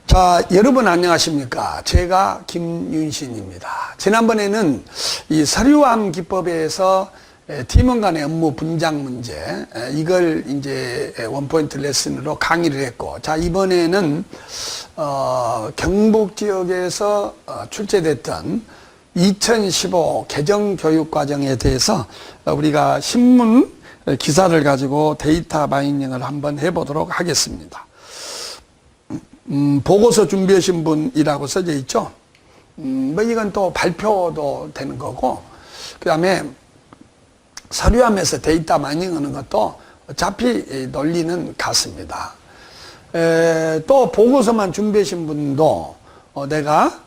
자, 여러분 안녕하십니까? 제가 김윤신입니다. 지난번에는 이 서류함 기법에서 팀원 간의 업무 분장 문제, 이걸 이제 원포인트 레슨으로 강의를 했고, 자, 이번에는, 경북 지역에서 출제됐던 2015 개정교육과정에 대해서 우리가 신문 기사를 가지고 데이터 마이닝을 한번 해보도록 하겠습니다. 보고서 준비하신 분이라고 써져 있죠. 뭐 이건 또 발표도 되는 거고, 그 다음에 서류함에서 데이터 마이닝 하는 것도 어차피 논리는 같습니다. 또 보고서만 준비하신 분도 내가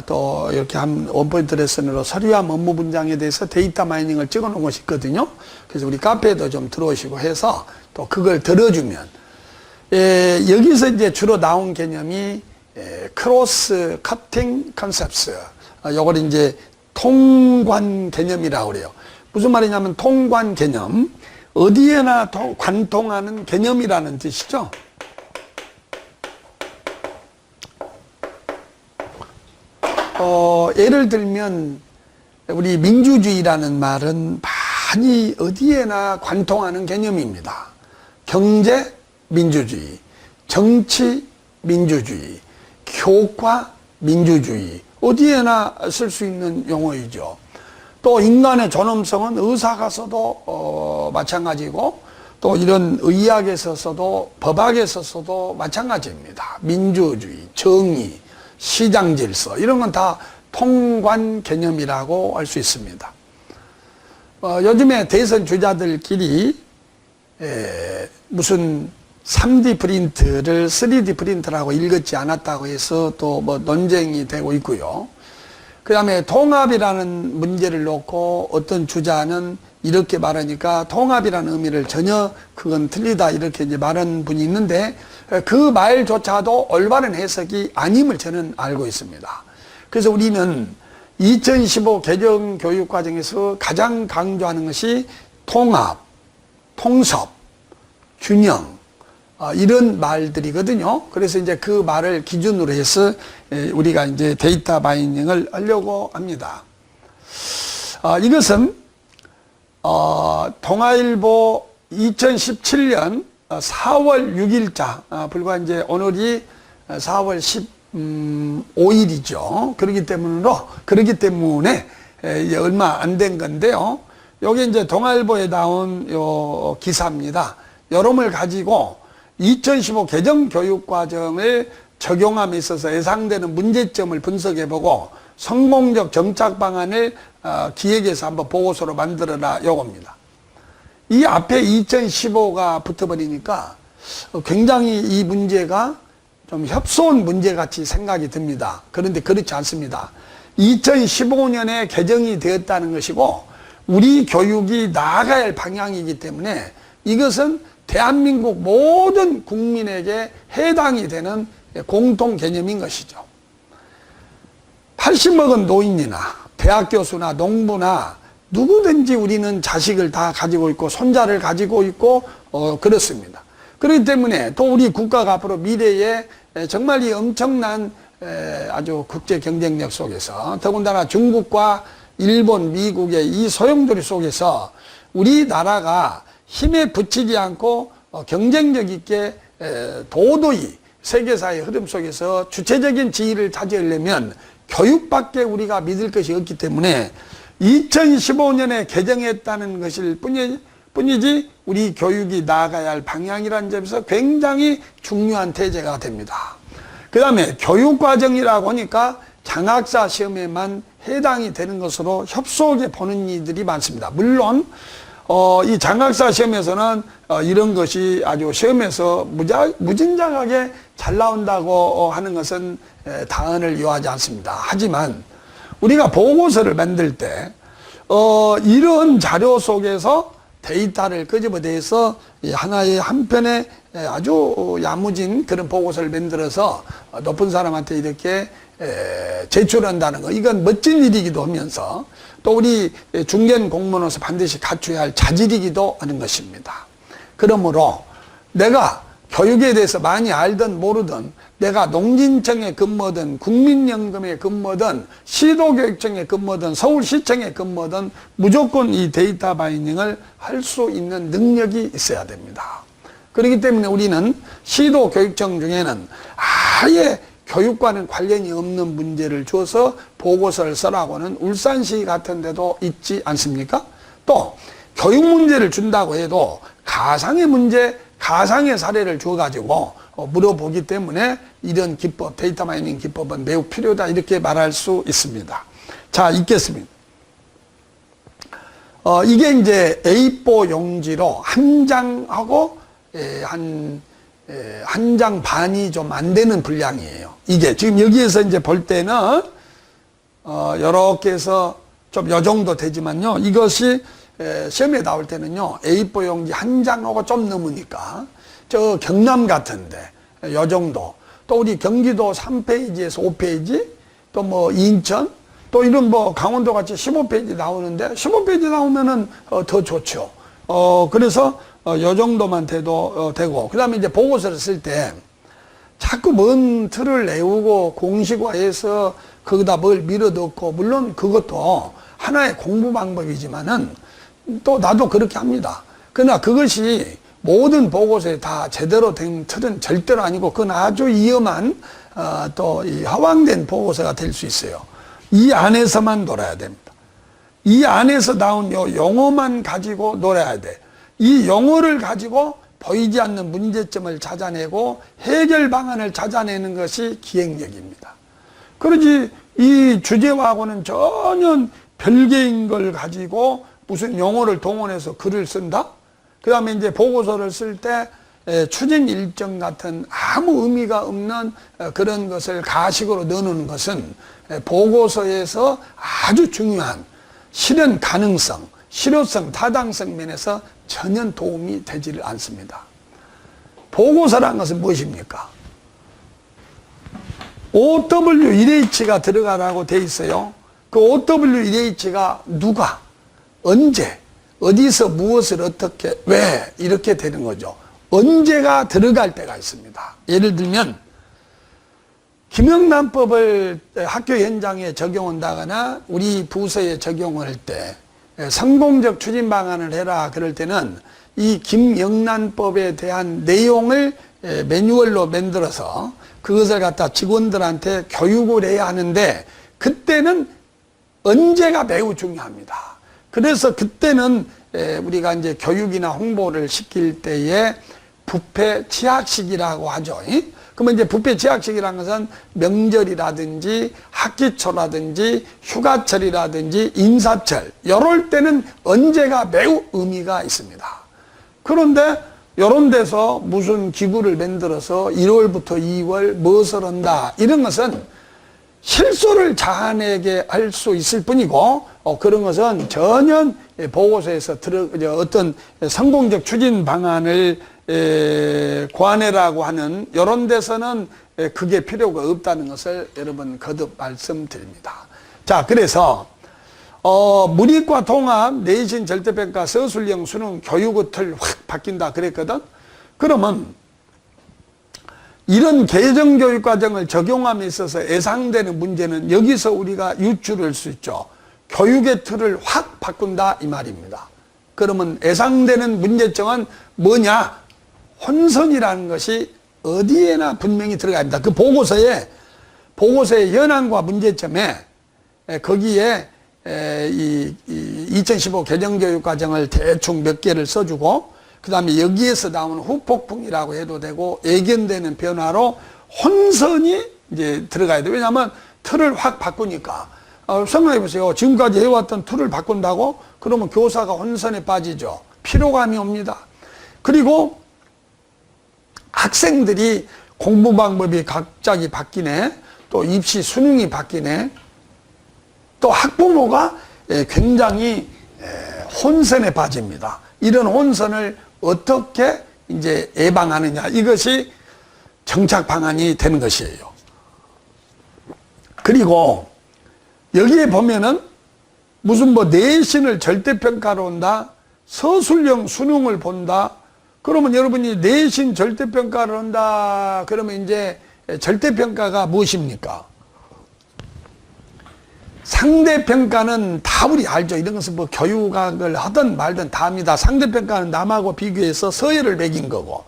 또 이렇게 한 원포인트 레슨으로 서류함 업무 분장에 대해서 데이터 마이닝을 찍어 놓은 것이 있거든요. 그래서 우리 카페에도 좀 들어오시고 해서 또 그걸 들어주면, 여기서 이제 주로 나온 개념이 크로스 커팅 컨셉스, 요걸 이제 통관 개념이라고 그래요. 무슨 말이냐면 통관 개념, 어디에나 관통하는 개념이라는 뜻이죠. 예를 들면 우리 민주주의라는 말은 많이 어디에나 관통하는 개념입니다. 경제 민주주의, 정치 민주주의, 교과 민주주의, 어디에나 쓸 수 있는 용어이죠. 또 인간의 존엄성은 의사가 써도 마찬가지고, 또 이런 의학에 있어서도 법학에 있어서도 마찬가지입니다. 민주주의, 정의, 시장 질서, 이런 건 다 통관 개념이라고 할 수 있습니다. 요즘에 대선 주자들끼리 무슨 3D 프린트를 3D 프린터라고 읽었지 않았다고 해서 또 뭐 논쟁이 되고 있고요. 그 다음에 통합이라는 문제를 놓고 어떤 주자는 이렇게 말하니까 통합이라는 의미를 전혀 그건 틀리다 이렇게 이제 말한 분이 있는데, 그 말조차도 올바른 해석이 아님을 저는 알고 있습니다. 그래서 우리는 2015 개정 교육 과정에서 가장 강조하는 것이 통합, 통섭, 균형, 이런 말들이거든요. 그래서 이제 그 말을 기준으로 해서 우리가 이제 데이터 마이닝을 하려고 합니다. 이것은 동아일보 2017년 4월 6일자, 불과 이제 오늘이 4월 15일이죠. 그렇기 때문에 얼마 안 된 건데요. 여기 이제 동아일보에 나온 요 기사입니다. 요놈을 가지고 2015 개정 교육과정을 적용함에 있어서 예상되는 문제점을 분석해보고 성공적 정착 방안을 기획해서 한번 보고서로 만들어라 요겁니다. 이 앞에 2015가 붙어버리니까 굉장히 이 문제가 좀 협소한 문제같이 생각이 듭니다. 그런데 그렇지 않습니다. 2015년에 개정이 되었다는 것이고 우리 교육이 나아가야 할 방향이기 때문에 이것은 대한민국 모든 국민에게 해당이 되는 공통 개념인 것이죠. 80 먹은 노인이나 대학 교수나 농부나 누구든지 우리는 자식을 다 가지고 있고 손자를 가지고 있고 그렇습니다. 그렇기 때문에 또 우리 국가가 앞으로 미래에 정말 이 엄청난 아주 국제 경쟁력 속에서, 더군다나 중국과 일본, 미국의 이 소용돌이 속에서 우리나라가 힘에 붙이지 않고 경쟁력 있게 도도히 세계사의 흐름 속에서 주체적인 지위를 차지하려면 교육밖에 우리가 믿을 것이 없기 때문에 2015년에 개정했다는 것일 뿐이지 우리 교육이 나아가야 할 방향이라는 점에서 굉장히 중요한 태제가 됩니다. 그 다음에 교육과정이라고 하니까 장학사 시험에만 해당이 되는 것으로 협소하게 보는 이들이 많습니다. 물론 이 장학사 시험에서는 이런 것이 아주 시험에서 무진장하게 잘 나온다고 하는 것은 다언을 요하지 않습니다. 하지만 우리가 보고서를 만들 때 이런 자료 속에서 데이터를 끄집어내서 하나의 한 편의 아주 야무진 그런 보고서를 만들어서 높은 사람한테 이렇게 제출한다는 거, 이건 멋진 일이기도 하면서 또 우리 중견 공무원으로서 반드시 갖춰야 할 자질이기도 하는 것입니다. 그러므로 내가 교육에 대해서 많이 알든 모르든 내가 농진청에 근무든 국민연금에 근무든 시도교육청에 근무든 서울시청에 근무든 무조건 이 데이터 마이닝을 할 수 있는 능력이 있어야 됩니다. 그렇기 때문에 우리는 시도교육청 중에는 아예 교육과는 관련이 없는 문제를 줘서 보고서를 써라고는 울산시 같은 데도 있지 않습니까? 또 교육 문제를 준다고 해도 가상의 문제, 가상의 사례를 줘가지고 물어보기 때문에 이런 기법, 데이터 마이닝 기법은 매우 필요하다 이렇게 말할 수 있습니다. 자, 읽겠습니다. 이게 이제 A4 용지로 한 장하고 한 장 반이 좀 안 되는 분량이에요. 이게 지금 여기에서 이제 볼 때는 이렇게 해서 좀 요 정도 되지만요. 이것이 시험에 나올 때는요. A4 용지 한 장하고 좀 넘으니까 저 경남 같은데 요 정도. 또 우리 경기도 3페이지에서 5페이지, 또 뭐 인천, 또 이런 뭐 강원도 같이 15페이지 나오는데 15페이지 나오면은 더 좋죠. 그래서 요 정도만 돼도 되고, 그 다음에 이제 보고서를 쓸 때 자꾸 뭔 틀을 내우고 공식화해서 거기다 뭘 밀어 넣고, 물론 그것도 하나의 공부 방법이지만은 또 나도 그렇게 합니다. 그러나 그것이 모든 보고서에 다 제대로 된 틀은 절대로 아니고 그건 아주 위험한 또 이 허황된 보고서가 될 수 있어요. 이 안에서만 놀아야 됩니다. 이 안에서 나온 요 용어만 가지고 놀아야 돼. 이 용어를 가지고 보이지 않는 문제점을 찾아내고 해결 방안을 찾아내는 것이 기획력입니다. 그러지 이 주제와하고는 전혀 별개인 걸 가지고 무슨 용어를 동원해서 글을 쓴다? 그 다음에 이제 보고서를 쓸 때 추진 일정 같은 아무 의미가 없는 그런 것을 가식으로 넣어놓는 것은 보고서에서 아주 중요한 실현 가능성, 실효성, 타당성 면에서 전혀 도움이 되지를 않습니다. 보고서란 것은 무엇입니까? OW1H가 들어가라고 돼 있어요. 그 OW1H가 누가, 언제, 어디서 무엇을 어떻게, 왜 이렇게 되는 거죠. 언제가 들어갈 때가 있습니다. 예를 들면 김영란법을 학교 현장에 적용한다거나 우리 부서에 적용할 때 성공적 추진 방안을 해라 그럴 때는 이 김영란법에 대한 내용을 매뉴얼로 만들어서 그것을 갖다 직원들한테 교육을 해야 하는데, 그때는 언제가 매우 중요합니다. 그래서 그때는 우리가 이제 교육이나 홍보를 시킬 때에 부패 취약식이라고 하죠. 그러면 이제 부패 취약식이라는 것은 명절이라든지 학기초라든지 휴가철이라든지 인사철, 이럴 때는 언제가 매우 의미가 있습니다. 그런데 이런 데서 무슨 기구를 만들어서 1월부터 2월 무엇을 한다, 이런 것은 실소를 자아내게 할 수 있을 뿐이고, 그런 것은 전혀 보고서에서 어떤 성공적 추진 방안을 고안해라고 하는 이런 데서는 그게 필요가 없다는 것을 여러분 거듭 말씀드립니다. 자, 그래서 문이과 통합, 내신 절대평가, 서술형 수능 교육의 틀 확 바뀐다 그랬거든. 그러면 이런 개정교육과정을 적용함에 있어서 예상되는 문제는 여기서 우리가 유추할 수 있죠. 교육의 틀을 확 바꾼다 이 말입니다. 그러면 예상되는 문제점은 뭐냐? 혼선이라는 것이 어디에나 분명히 들어갑니다. 그 보고서의 현황과 문제점에 거기에 이 2015 개정교육과정을 대충 몇 개를 써주고, 그 다음에 여기에서 나오는 후폭풍이라고 해도 되고 예견되는 변화로 혼선이 이제 들어가야 돼요. 왜냐하면 틀을 확 바꾸니까. 생각해 보세요. 지금까지 해왔던 틀을 바꾼다고? 그러면 교사가 혼선에 빠지죠. 피로감이 옵니다. 그리고 학생들이 공부 방법이 갑자기 바뀌네. 또 입시 수능이 바뀌네. 또 학부모가 굉장히 혼선에 빠집니다. 이런 혼선을 어떻게 이제 예방하느냐, 이것이 정착 방안이 되는 것이에요. 그리고 여기에 보면은 무슨 뭐 내신을 절대평가로 한다, 서술형 수능을 본다, 그러면 여러분이 내신 절대평가를 한다. 그러면 이제 절대평가가 무엇입니까? 상대평가는 다 우리 알죠. 이런 것은 뭐 교육학을 하든 말든 다 합니다. 상대평가는 남하고 비교해서 서열을 매긴 거고,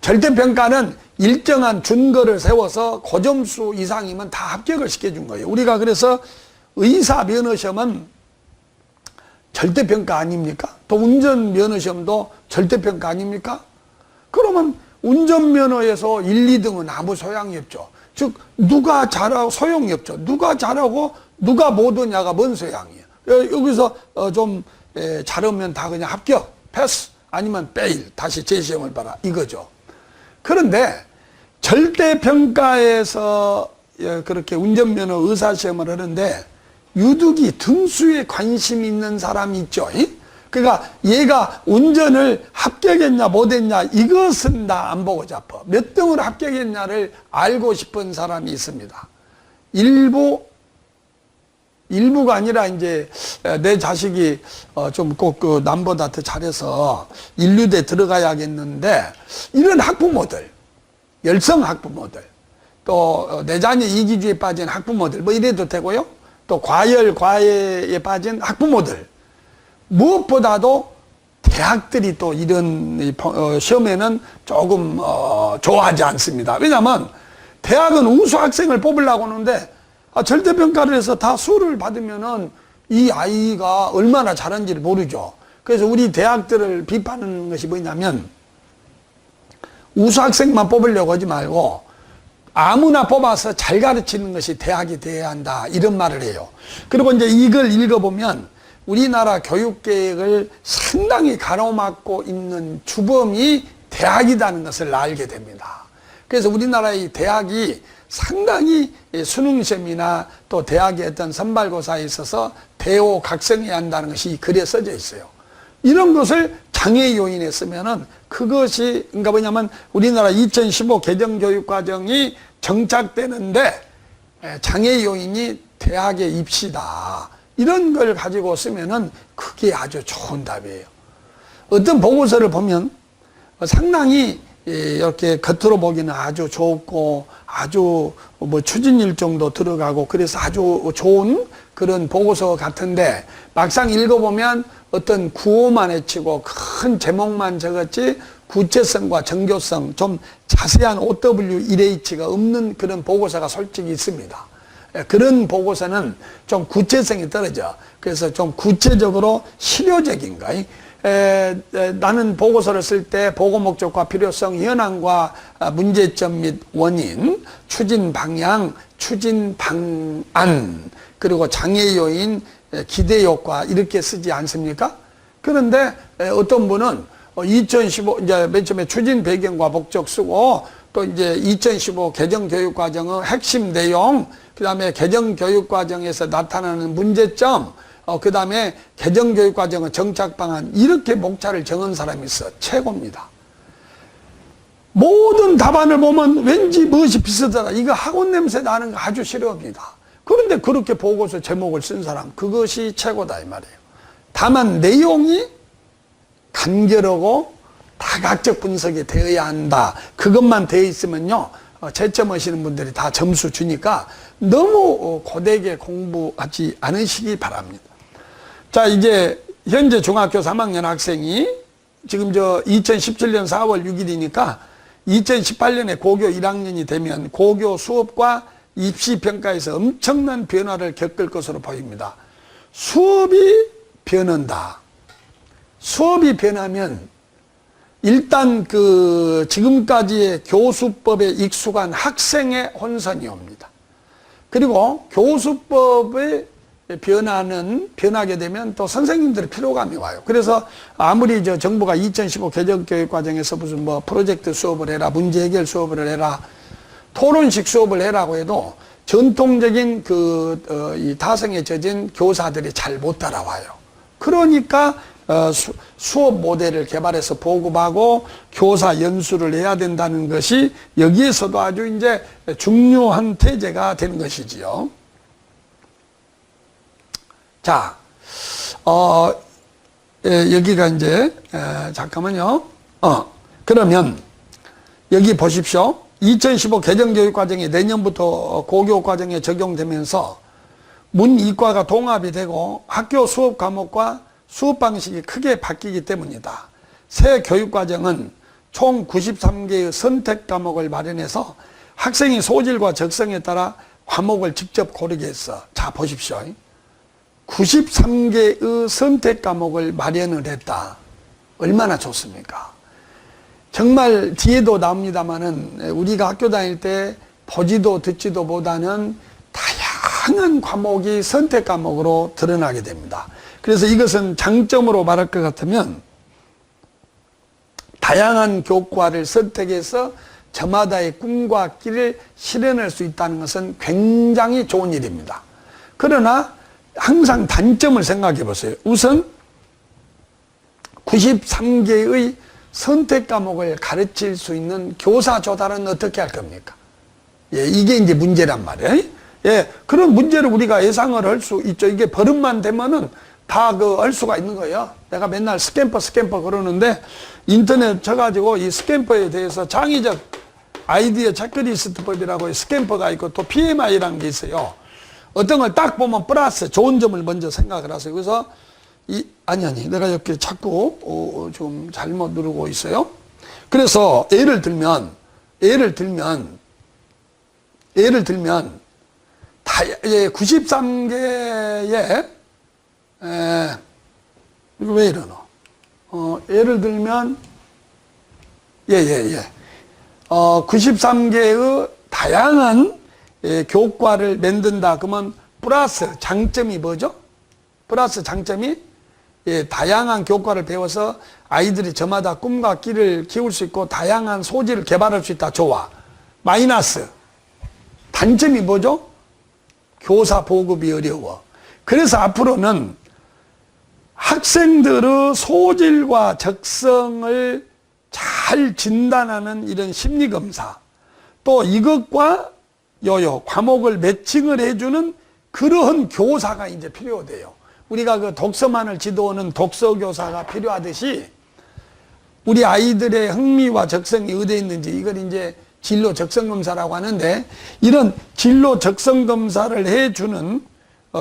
절대평가는 일정한 준거를 세워서 고점수 이상이면 다 합격을 시켜준 거예요. 우리가 그래서 의사 면허시험은 절대평가 아닙니까? 또 운전면허시험도 절대평가 아닙니까? 그러면 운전면허에서 1, 2등은 아무 소용이 없죠. 즉 누가 잘하고 소용이 없죠. 누가 잘하고 누가 못하냐가 뭔 소용이에요. 여기서 좀 잘하면 다 그냥 합격, 패스, 아니면 페일, 다시 재시험을 봐라, 이거죠. 그런데 절대평가에서 그렇게 운전면허 의사시험을 하는데 유독이 등수에 관심이 있는 사람이 있죠. 그러니까 얘가 운전을 합격했냐 못했냐 이것은 다 안 보고 잡아. 몇 등으로 합격했냐를 알고 싶은 사람이 있습니다. 일부가 아니라 이제 내 자식이 좀 꼭 그 남보다 더 잘해서 인류대 들어가야겠는데, 이런 학부모들, 열성 학부모들, 또 내 자녀 이기주의에 빠진 학부모들, 뭐 이래도 되고요. 또 과외에 빠진 학부모들, 무엇보다도 대학들이 또 이런 시험에는 조금 좋아하지 않습니다. 왜냐하면 대학은 우수 학생을 뽑으려고 하는데 절대평가를 해서 다 수를 받으면은 이 아이가 얼마나 잘하는지를 모르죠. 그래서 우리 대학들을 비판하는 것이 뭐냐면, 우수 학생만 뽑으려고 하지 말고 아무나 뽑아서 잘 가르치는 것이 대학이 돼야 한다, 이런 말을 해요. 그리고 이제 이걸 읽어보면 우리나라 교육계획을 상당히 가로막고 있는 주범이 대학이라는 것을 알게 됩니다. 그래서 우리나라의 대학이 상당히 수능시험이나 또 대학의 어떤 선발고사에 있어서 대호각성해야 한다는 것이 이 글에 써져 있어요. 이런 것을 장애 요인에 쓰면은 그것이, 그러니까 뭐냐면 우리나라 2015 개정교육과정이 정착되는데 장애 요인이 대학의 입시다, 이런 걸 가지고 쓰면은 그게 아주 좋은 답이에요. 어떤 보고서를 보면 상당히 이렇게 겉으로 보기는 아주 좋고 아주 뭐 추진일 정도 들어가고 그래서 아주 좋은 그런 보고서 같은데, 막상 읽어보면 어떤 구호만 외치고 큰 제목만 적었지 구체성과 정교성, 좀 자세한 OW1H가 없는 그런 보고서가 솔직히 있습니다. 그런 보고서는 좀 구체성이 떨어져. 그래서 좀 구체적으로 실효적인가. 나는 보고서를 쓸 때 보고 목적과 필요성, 현황과 문제점 및 원인, 추진 방향, 추진 방안, 그리고 장애 요인, 기대 효과, 이렇게 쓰지 않습니까? 그런데 어떤 분은 2015 이제 맨 처음에 추진 배경과 목적 쓰고, 또 이제 2015 개정교육과정의 핵심 내용, 그 다음에 개정교육과정에서 나타나는 문제점, 그 다음에 개정교육과정의 정착방안, 이렇게 목차를 정한 사람이 있어. 최고입니다. 모든 답안을 보면 왠지 무엇이 비슷하다, 이거 학원 냄새 나는 거 아주 싫어합니다. 그런데 그렇게 보고서 제목을 쓴 사람, 그것이 최고다, 이 말이에요. 다만 내용이 간결하고 다각적 분석이 되어야 한다, 그것만 되어 있으면요, 채점하시는 분들이 다 점수 주니까 너무 고되게 공부하지 않으시기 바랍니다. 자, 이제 현재 중학교 3학년 학생이 지금 2017년 4월 6일이니까 2018년에 고교 1학년이 되면 고교 수업과 입시평가에서 엄청난 변화를 겪을 것으로 보입니다. 수업이 변한다. 수업이 변하면 일단 그 지금까지의 교수법에 익숙한 학생의 혼선이 옵니다. 그리고 교수법의 변하게 되면 또 선생님들의 피로감이 와요. 그래서 아무리 정부가 2015 개정교육과정에서 무슨 뭐 프로젝트 수업을 해라, 문제 해결 수업을 해라, 토론식 수업을 해라고 해도 전통적인 이 타성에 젖은 교사들이 잘 못 따라와요. 그러니까 수업 모델을 개발해서 보급하고 교사 연수를 해야 된다는 것이 여기에서도 아주 이제 중요한 태제가 되는 것이지요. 자, 여기가 이제 잠깐만요. 그러면 여기 보십시오. 2015 개정교육과정이 내년부터 고교과정에 적용되면서 문이과가 동합이 되고 학교 수업 과목과 수업 방식이 크게 바뀌기 때문이다. 새 교육과정은 총 93개의 선택 과목을 마련해서 학생의 소질과 적성에 따라 과목을 직접 고르게 했어. 자, 보십시오. 93개의 선택 과목을 마련을 했다. 얼마나 좋습니까? 정말 뒤에도 나옵니다만은 우리가 학교 다닐 때 보지도 듣지도 못하는 다양한 과목이 선택 과목으로 드러나게 됩니다. 그래서 이것은 장점으로 말할 것 같으면 다양한 교과를 선택해서 저마다의 꿈과 길을 실현할 수 있다는 것은 굉장히 좋은 일입니다. 그러나 항상 단점을 생각해 보세요. 우선 93개의 선택 과목을 가르칠 수 있는 교사 조달은 어떻게 할 겁니까? 예, 이게 이제 문제란 말이에요. 예, 그런 문제를 우리가 예상을 할 수 있죠. 이게 버릇만 되면은 다 할 수가 있는 거예요. 내가 맨날 스캠퍼 그러는데 인터넷 쳐가지고 이 스캠퍼에 대해서 창의적 아이디어 체크리스트법이라고 스캠퍼가 있고 또 PMI라는 게 있어요. 어떤 걸 딱 보면 플러스 좋은 점을 먼저 생각을 하세요. 그래서 아니 내가 이렇게 자꾸 좀 잘못 누르고 있어요. 그래서 예를 들면 93개의 이거 왜 이러노? 예를 들면 93개의 다양한 교과를 만든다. 그러면 플러스 장점이 뭐죠? 플러스 장점이 다양한 교과를 배워서 아이들이 저마다 꿈과 끼를 키울 수 있고 다양한 소질을 개발할 수 있다. 좋아. 마이너스 단점이 뭐죠? 교사 보급이 어려워. 그래서 앞으로는 학생들의 소질과 적성을 잘 진단하는 이런 심리검사, 또 이것과 과목을 매칭을 해주는 그러한 교사가 이제 필요돼요. 우리가 그 독서만을 지도하는 독서교사가 필요하듯이 우리 아이들의 흥미와 적성이 어디에 있는지 이걸 이제 진로 적성검사라고 하는데, 이런 진로 적성검사를 해주는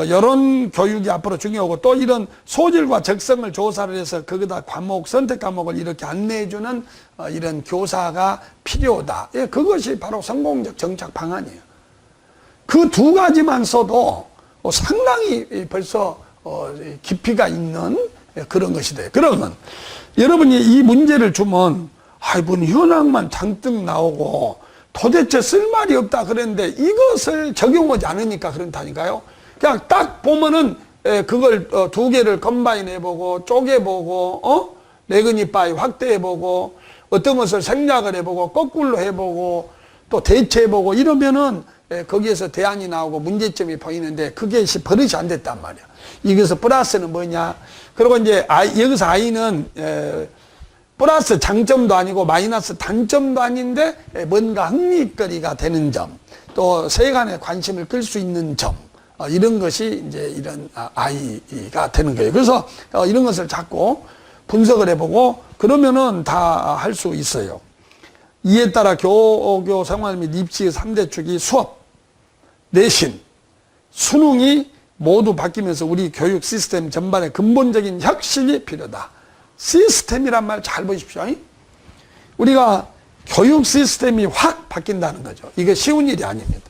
이런 교육이 앞으로 중요하고, 또 이런 소질과 적성을 조사를 해서 거기다 과목, 선택 과목을 이렇게 안내해주는 이런 교사가 필요하다. 예, 그것이 바로 성공적 정착 방안이에요. 그 두 가지만 써도 상당히 벌써 깊이가 있는 그런 것이 돼요. 그러면 여러분이 이 문제를 주면 뭔 현황만 잔뜩 나오고 도대체 쓸 말이 없다 그랬는데 이것을 적용하지 않으니까 그런다니까요. 그냥 딱 보면은 그걸 두 개를 컴바인 해보고 쪼개보고 레그니 바이 확대해보고 어떤 것을 생략을 해보고 거꾸로 해보고 또 대체해보고 이러면은 거기에서 대안이 나오고 문제점이 보이는데 그게 버릇이 안 됐단 말이야. 여기서 플러스는 뭐냐? 그리고 이제 여기서 아이는 플러스 장점도 아니고 마이너스 단점도 아닌데 뭔가 흥미거리가 되는 점, 또 세간의 관심을 끌 수 있는 점, 이런 것이 이제 이런 아이가 되는 거예요. 그래서 이런 것을 자꾸 분석을 해보고 그러면은 다 할 수 있어요. 이에 따라 교교 생활 및 입시의 3대 축이 수업, 내신, 수능이 모두 바뀌면서 우리 교육 시스템 전반에 근본적인 혁신이 필요하다. 시스템이란 말 잘 보십시오. 우리가 교육 시스템이 확 바뀐다는 거죠. 이게 쉬운 일이 아닙니다.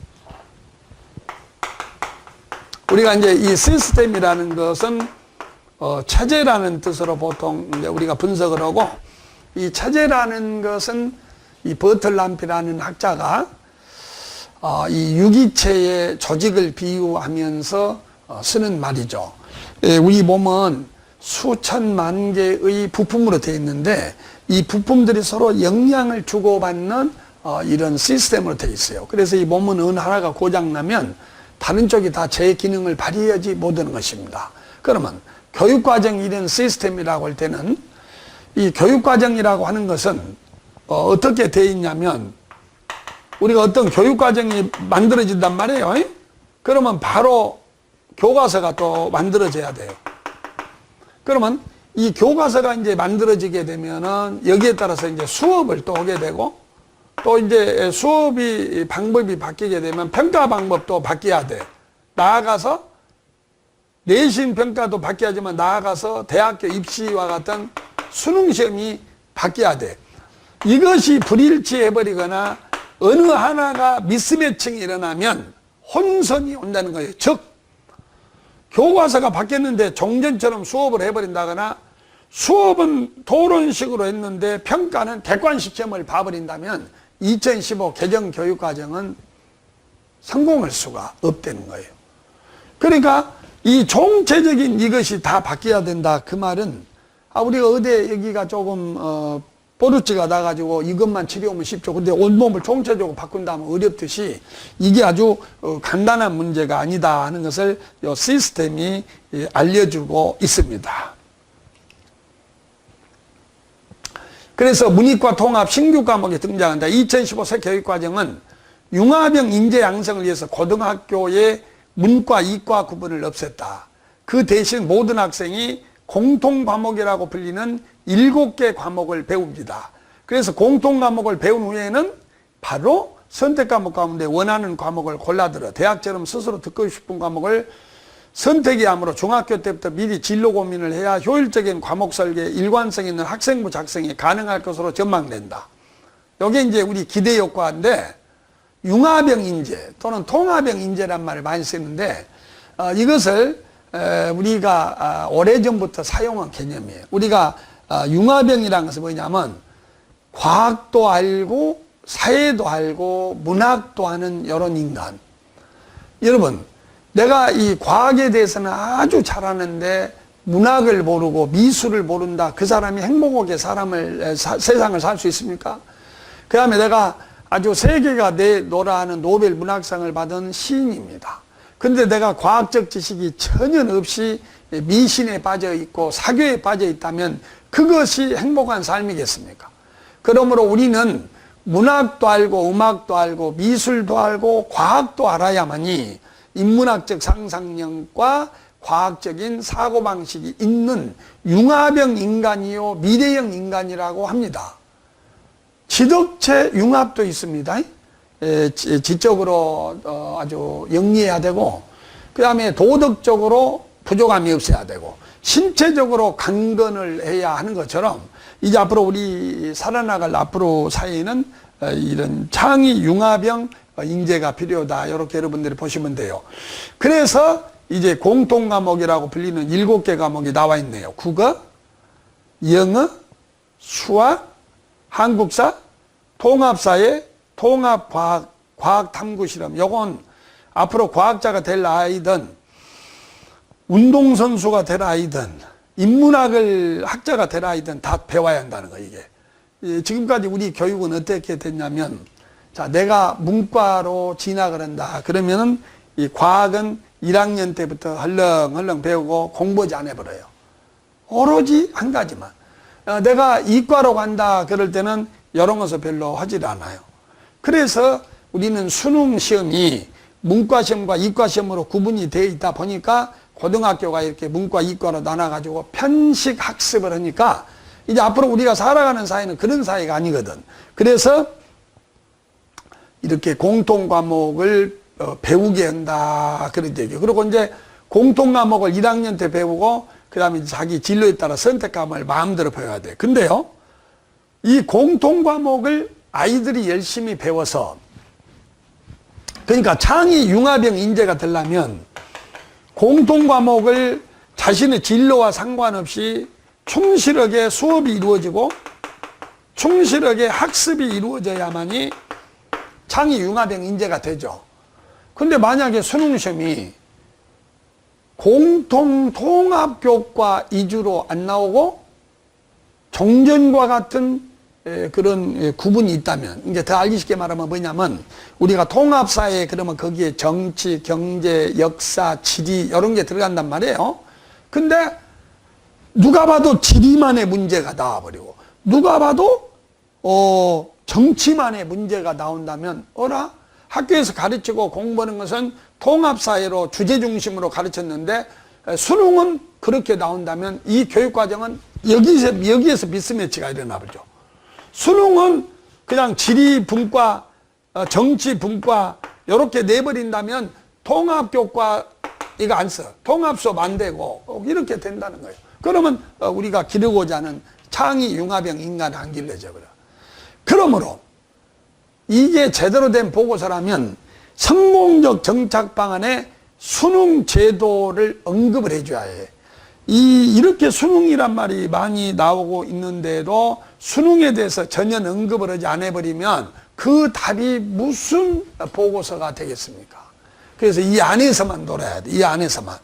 우리가 이제 이 시스템이라는 것은 체제라는 뜻으로 보통 이제 우리가 분석을 하고, 이 체제라는 것은 이 버틀람피라는 학자가 이 유기체의 조직을 비유하면서 쓰는 말이죠. 우리 몸은 수천만 개의 부품으로 되어 있는데 이 부품들이 서로 영향을 주고받는 이런 시스템으로 되어 있어요. 그래서 이 몸은 어느 하나가 고장나면 다른 쪽이 다 제 기능을 발휘하지 못하는 것입니다. 그러면 교육과정 이런 시스템이라고 할 때는 이 교육과정이라고 하는 것은 어떻게 되어 있냐면, 우리가 어떤 교육과정이 만들어진단 말이에요. 그러면 바로 교과서가 또 만들어져야 돼요. 그러면 이 교과서가 이제 만들어지게 되면은 여기에 따라서 이제 수업을 또 하게 되고, 또 이제 수업이 방법이 바뀌게 되면 평가 방법도 바뀌어야 돼. 나아가서 내신 평가도 바뀌어야지만 나아가서 대학교 입시와 같은 수능 시험이 바뀌어야 돼. 이것이 불일치해버리거나 어느 하나가 미스매칭이 일어나면 혼선이 온다는 거예요. 즉 교과서가 바뀌었는데 종전처럼 수업을 해버린다거나, 수업은 토론식으로 했는데 평가는 객관식 시험을 봐버린다면 2015 개정교육과정은 성공할 수가 없다는 거예요. 그러니까 이 총체적인 이것이 다 바뀌어야 된다, 그 말은 우리가 어디 여기가 조금 보루치가 나가지고 이것만 치료하면 쉽죠. 근데 온몸을 총체적으로 바꾼다면 어렵듯이 이게 아주 간단한 문제가 아니다 하는 것을 이 시스템이 알려주고 있습니다. 그래서 문이과 통합 신규 과목이 등장한다. 2015 새 교육과정은 융합형 인재 양성을 위해서 고등학교의 문과, 이과 구분을 없앴다. 그 대신 모든 학생이 공통 과목이라고 불리는 7개 과목을 배웁니다. 그래서 공통 과목을 배운 후에는 바로 선택 과목 가운데 원하는 과목을 골라들어 대학처럼 스스로 듣고 싶은 과목을 선택이야말로 중학교 때부터 미리 진로 고민을 해야 효율적인 과목 설계, 일관성 있는 학생부 작성이 가능할 것으로 전망된다. 이게 이제 우리 기대 효과인데, 융합형 인재 또는 통합형 인재란 말을 많이 쓰는데, 이것을 우리가 오래전부터 사용한 개념이에요. 우리가 융합형이라는 것은 뭐냐면 과학도 알고 사회도 알고 문학도 하는 이런 인간. 여러분, 내가 이 과학에 대해서는 아주 잘하는데 문학을 모르고 미술을 모른다, 그 사람이 행복하게 세상을 살 수 있습니까? 그 다음에 내가 아주 세계가 내노라 하는 노벨 문학상을 받은 시인입니다. 근데 내가 과학적 지식이 전혀 없이 미신에 빠져 있고 사교에 빠져 있다면 그것이 행복한 삶이겠습니까? 그러므로 우리는 문학도 알고 음악도 알고 미술도 알고 과학도 알아야만이 인문학적 상상력과 과학적인 사고방식이 있는 융합형 인간이요 미래형 인간이라고 합니다. 지덕체 융합도 있습니다. 지적으로 아주 영리해야 되고, 그 다음에 도덕적으로 부족함이 없어야 되고, 신체적으로 강건을 해야 하는 것처럼 이제 앞으로 우리 살아나갈 앞으로 사회에는 이런 창의 융합형 인재가 필요하다, 이렇게 여러분들이 보시면 돼요. 그래서 이제 공통 과목이라고 불리는 7개 과목이 나와 있네요. 국어, 영어, 수학, 한국사, 통합사회, 통합과학, 과학탐구실험. 요건 앞으로 과학자가 될 아이든 운동선수가 될 아이든 인문학을 학자가 될 아이든 다 배워야 한다는 거. 이게 지금까지 우리 교육은 어떻게 됐냐면, 자, 내가 문과로 진학을 한다 그러면은 이 과학은 1학년 때부터 헐렁헐렁 배우고 공부하지 않아 버려요. 오로지 한 가지만. 내가 이과로 간다 그럴 때는 이런 것을 별로 하질 않아요. 그래서 우리는 수능 시험이 문과 시험과 이과 시험으로 구분이 되어 있다 보니까 고등학교가 이렇게 문과, 이과로 나눠가지고 편식 학습을 하니까 이제 앞으로 우리가 살아가는 사회는 그런 사회가 아니거든. 그래서 이렇게 공통 과목을 배우게 한다, 그런 얘기예요. 그리고 이제 공통 과목을 1학년 때 배우고 그 다음에 자기 진로에 따라 선택 과목을 마음대로 배워야 돼. 근데요, 이 공통 과목을 아이들이 열심히 배워서, 그러니까 창의 융합형 인재가 되려면 공통 과목을 자신의 진로와 상관없이 충실하게 수업이 이루어지고 충실하게 학습이 이루어져야만이 창의 융합형 인재가 되죠. 근데 만약에 수능시험이 공통 통합 교과 위주로 안 나오고 종전과 같은 그런 구분이 있다면, 이제 더 알기 쉽게 말하면 뭐냐면, 우리가 통합사회 그러면 거기에 정치, 경제, 역사, 지리 이런 게 들어간단 말이에요. 근데 누가 봐도 지리만의 문제가 나와버리고 누가 봐도 정치만의 문제가 나온다면, 어라? 학교에서 가르치고 공부하는 것은 통합사회로 주제 중심으로 가르쳤는데 수능은 그렇게 나온다면 이 교육과정은 여기에서 미스매치가 일어나 버죠. 수능은 그냥 지리 분과, 정치 분과, 요렇게 내버린다면 통합교과 이거 안 써. 통합수업 안 되고, 이렇게 된다는 거예요. 그러면 우리가 기르고자 하는 창의 융합형 인간의 한계를 내줘버려. 그러므로, 이게 제대로 된 보고서라면 성공적 정착 방안에 수능 제도를 언급을 해줘야 해. 이렇게 수능이란 말이 많이 나오고 있는데도 수능에 대해서 전혀 언급을 하지 않아 버리면 그 답이 무슨 보고서가 되겠습니까? 그래서 이 안에서만 놀아야 돼. 이 안에서만.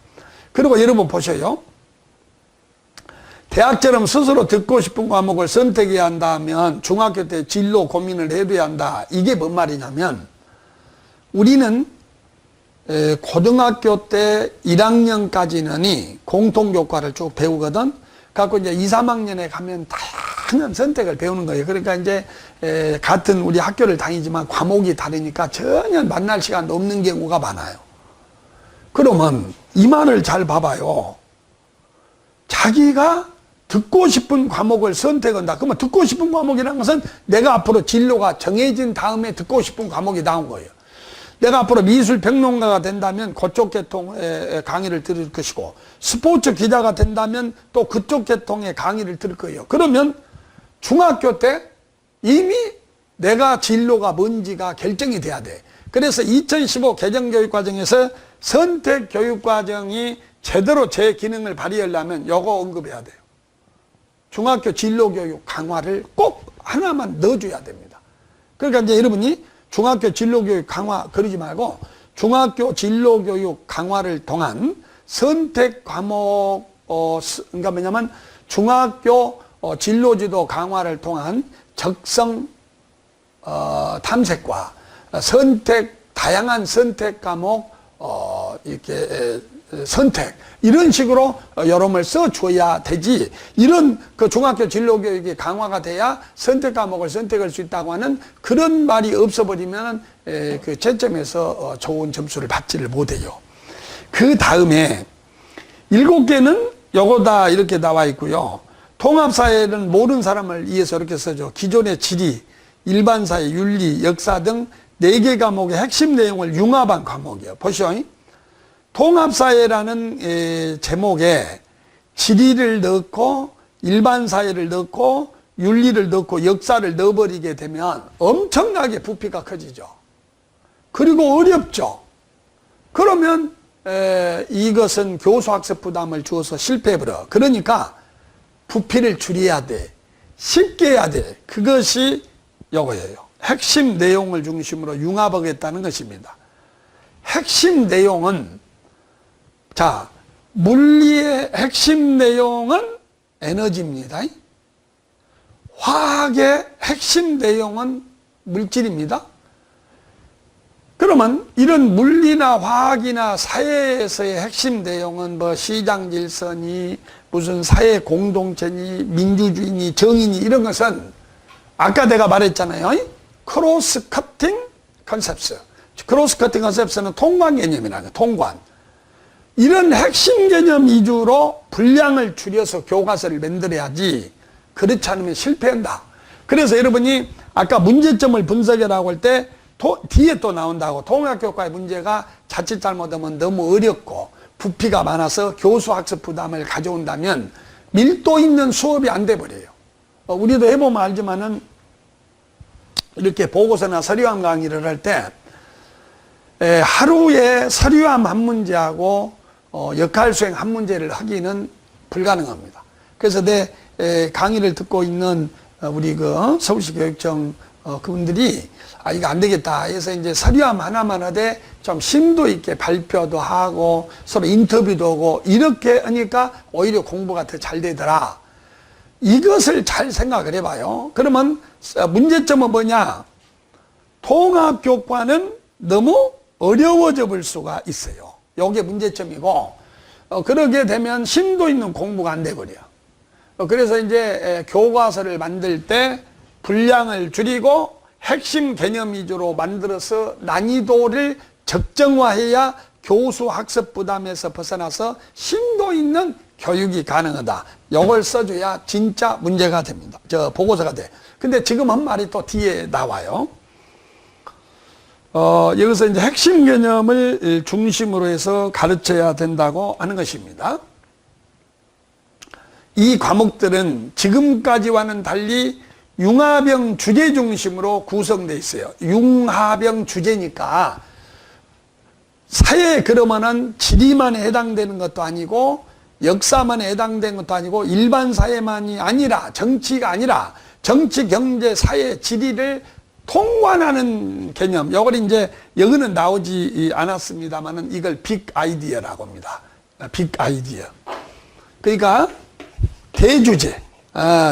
그리고 여러분 보셔요. 대학처럼 스스로 듣고 싶은 과목을 선택해야 한다면 중학교 때 진로 고민을 해둬야 한다. 이게 뭔 말이냐면 우리는 고등학교 때 1학년까지는 공통교과를 쭉 배우거든. 갖고 이제 2, 3학년에 가면 다양한 선택을 배우는 거예요. 그러니까 이제 같은 우리 학교를 다니지만 과목이 다르니까 전혀 만날 시간도 없는 경우가 많아요. 그러면 이 말을 잘 봐봐요. 자기가 듣고 싶은 과목을 선택한다. 그러면 듣고 싶은 과목이라는 것은 내가 앞으로 진로가 정해진 다음에 듣고 싶은 과목이 나온 거예요. 내가 앞으로 미술평론가가 된다면 그쪽 계통의 강의를 들을 것이고 스포츠 기자가 된다면 또 그쪽 계통의 강의를 들을 거예요. 그러면 중학교 때 이미 내가 진로가 뭔지가 결정이 돼야 돼. 그래서 2015 개정교육과정에서 선택교육과정이 제대로 제 기능을 발휘하려면 요거 언급해야 돼요. 중학교 진로교육 강화를 꼭 하나만 넣어줘야 됩니다. 그러니까 이제 여러분이 중학교 진로교육 강화 그러지 말고 중학교 진로교육 강화를 통한 선택 과목, 그러니까 뭐냐면 중학교 진로지도 강화를 통한 적성 탐색과 다양한 선택 과목, 이렇게 선택, 이런 식으로 여러분을 써줘야 되지. 이런 그 중학교 진로교육이 강화가 돼야 선택 과목을 선택할 수 있다고 하는 그런 말이 없어버리면 그 채점에서 좋은 점수를 받지를 못해요. 그 다음에 7개는 요거다 이렇게 나와 있고요. 통합사회는 모르는 사람을 위해서 이렇게 써줘. 기존의 지리, 일반사회, 윤리, 역사 등 4개 과목의 핵심 내용을 융합한 과목이에요. 보시오. 통합사회라는 제목에 지리를 넣고 일반사회를 넣고 윤리를 넣고 역사를 넣어버리게 되면 엄청나게 부피가 커지죠. 그리고 어렵죠. 그러면 이것은 교수학습 부담을 주어서 실패해버려. 그러니까 부피를 줄여야 돼. 쉽게 해야 돼. 그것이 요거예요. 핵심 내용을 중심으로 융합하겠다는 것입니다. 핵심 내용은 자, 물리의 핵심 내용은 에너지입니다. 화학의 핵심 내용은 물질입니다. 그러면 이런 물리나 화학이나 사회에서의 핵심 내용은 뭐 시장 질서니 무슨 사회 공동체니 민주주의니 정의니 이런 것은 아까 내가 말했잖아요. 크로스 커팅 컨셉트. 크로스 커팅 컨셉트는 통관 개념이라는 거예요. 통관. 이런 핵심 개념 위주로 분량을 줄여서 교과서를 만들어야지 그렇지 않으면 실패한다. 그래서 여러분이 아까 문제점을 분석해라고 할 때 뒤에 또 나온다고 통합교과의 문제가 자칫 잘못하면 너무 어렵고 부피가 많아서 교수학습 부담을 가져온다면 밀도 있는 수업이 안 돼버려요. 우리도 해보면 알지만은 이렇게 보고서나 서류함 강의를 할 때 하루에 서류함 한 문제하고 역할 수행 한 문제를 하기는 불가능합니다. 그래서 내 강의를 듣고 있는 우리 그 서울시 교육청 그분들이 이거 안 되겠다 해서 이제 서류함 하나만 하되 좀 심도 있게 발표도 하고 서로 인터뷰도 하고 이렇게 하니까 오히려 공부가 더 잘 되더라. 이것을 잘 생각을 해봐요. 그러면 문제점은 뭐냐? 통합교과는 너무 어려워져 볼 수가 있어요. 이게 문제점이고, 그러게 되면 심도 있는 공부가 안 돼버려. 그래서 이제 교과서를 만들 때 분량을 줄이고 핵심 개념 위주로 만들어서 난이도를 적정화해야 교수 학습 부담에서 벗어나서 심도 있는 교육이 가능하다. 이걸 써줘야 진짜 문제가 됩니다. 보고서가 돼. 근데 지금 한 말이 또 뒤에 나와요. 여기서 이제 핵심 개념을 중심으로 해서 가르쳐야 된다고 하는 것입니다. 이 과목들은 지금까지와는 달리 융합형 주제 중심으로 구성되어 있어요. 융합형 주제니까 사회 그러면은 지리만에 해당되는 것도 아니고 역사만에 해당되는 것도 아니고 일반 사회만이 아니라 정치가 아니라 정치, 경제, 사회, 지리를 통관하는 개념. 이걸 이제 여기는 나오지 않았습니다만은 이걸 빅 아이디어라고 합니다. 빅 아이디어. 그러니까 대주제.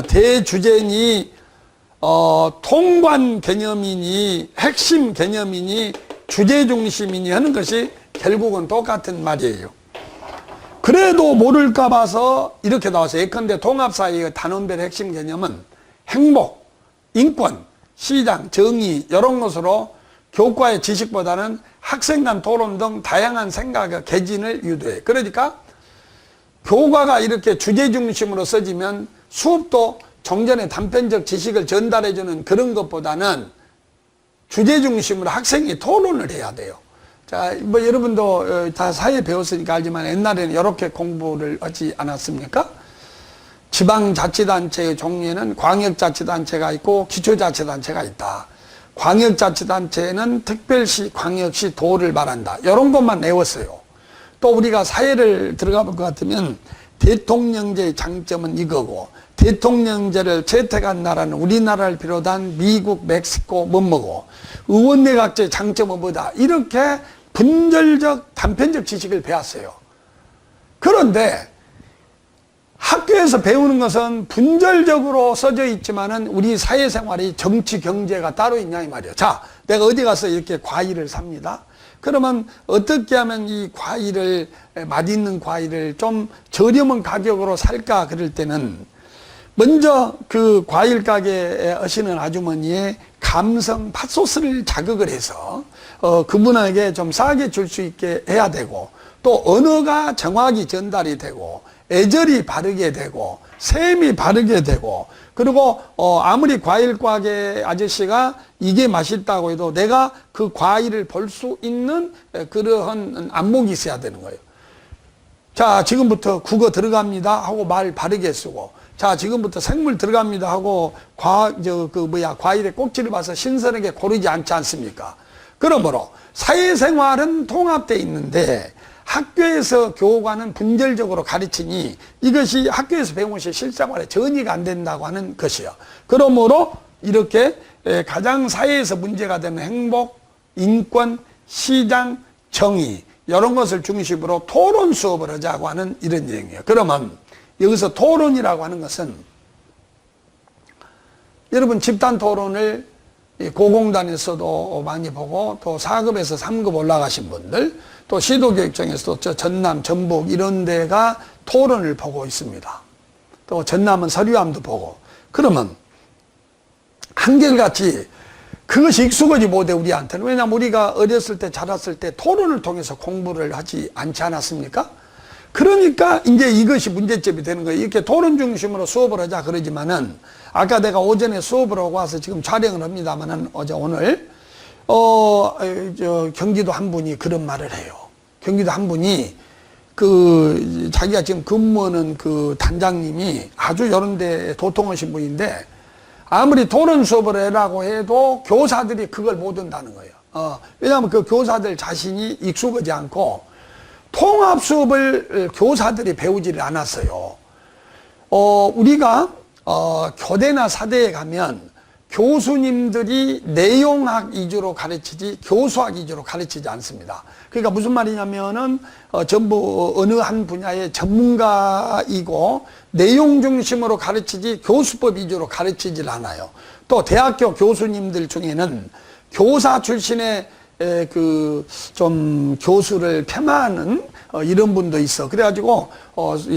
대주제니 통관 개념이니 핵심 개념이니 주제 중심이니 하는 것이 결국은 똑같은 말이에요. 그래도 모를까 봐서 이렇게 나왔어요. 예컨대 통합사회의 단원별 핵심 개념은 행복, 인권, 시장, 정의 이런 것으로 교과의 지식보다는 학생 간 토론 등 다양한 생각의 개진을 유도해. 그러니까 교과가 이렇게 주제 중심으로 써지면 수업도 종전의 단편적 지식을 전달해주는 그런 것보다는 주제 중심으로 학생이 토론을 해야 돼요. 자, 뭐 여러분도 다 사회 배웠으니까 알지만 옛날에는 이렇게 공부를 하지 않았습니까? 지방자치단체의 종류에는 광역자치단체가 있고 기초자치단체가 있다. 광역자치단체는 특별시, 광역시, 도를 말한다. 이런 것만 외웠어요. 또 우리가 사회를 들어가 볼 것 같으면 대통령제의 장점은 이거고 대통령제를 채택한 나라는 우리나라를 비롯한 미국, 멕시코, 뭐뭐고 의원내각제의 장점은 뭐다. 이렇게 분절적, 단편적 지식을 배웠어요. 그런데 학교에서 배우는 것은 분절적으로 써져 있지만은 우리 사회생활이 정치, 경제가 따로 있냐 이 말이에요. 자, 내가 어디 가서 이렇게 과일을 삽니다. 그러면 어떻게 하면 이 과일을, 맛있는 과일을 좀 저렴한 가격으로 살까 그럴 때는 먼저 그 과일 가게에 하시는 아주머니의 감성, 팥소스를 자극을 해서 그분에게 좀 싸게 줄 수 있게 해야 되고 또 언어가 정확히 전달이 되고 애절이 바르게 되고 셈이 바르게 되고 그리고 아무리 과일 가게 아저씨가 이게 맛있다고 해도 내가 그 과일을 볼 수 있는 그러한 안목이 있어야 되는 거예요. 자, 지금부터 국어 들어갑니다 하고 말 바르게 쓰고 자, 지금부터 생물 들어갑니다 하고 과일의 꼭지를 봐서 신선하게 고르지 않지 않습니까? 그러므로 사회생활은 통합되어 있는데 학교에서 교과는 분절적으로 가르치니 이것이 학교에서 배운 것이 실생활에 전이가 안 된다고 하는 것이요. 그러므로 이렇게 가장 사회에서 문제가 되는 행복, 인권, 시장, 정의 이런 것을 중심으로 토론 수업을 하자고 하는 이런 얘기예요. 그러면 여기서 토론이라고 하는 것은 여러분 집단 토론을 고공단에서도 많이 보고 또 4급에서 3급 올라가신 분들 또 시도교육청에서도 전남, 전북 이런 데가 토론을 보고 있습니다. 또 전남은 서류함도 보고 그러면 한결같이 그것이 익숙하지 못해 우리한테는. 왜냐하면 우리가 어렸을 때 자랐을 때 토론을 통해서 공부를 하지 않지 않았습니까? 그러니까 이제 이것이 문제점이 되는 거예요. 이렇게 토론 중심으로 수업을 하자 그러지만은 아까 내가 오전에 수업을 하고 와서 지금 촬영을 합니다만은 오늘 경기도 한 분이 그런 말을 해요. 경기도 한 분이 자기가 지금 근무하는 그 단장님이 아주 이런 데 도통하신 분인데 아무리 토론 수업을 해라고 해도 교사들이 그걸 못 한다는 거예요. 왜냐하면 그 교사들 자신이 익숙하지 않고 통합 수업을 교사들이 배우지를 않았어요. 우리가 교대나 사대에 가면 교수님들이 내용학 위주로 가르치지 교수학 위주로 가르치지 않습니다. 그러니까 무슨 말이냐면은 전부 어느 한 분야의 전문가이고 내용 중심으로 가르치지 교수법 위주로 가르치질 않아요. 또 대학교 교수님들 중에는 교사 출신의 좀 교수를 폄하하는 이런 분도 있어. 그래가지고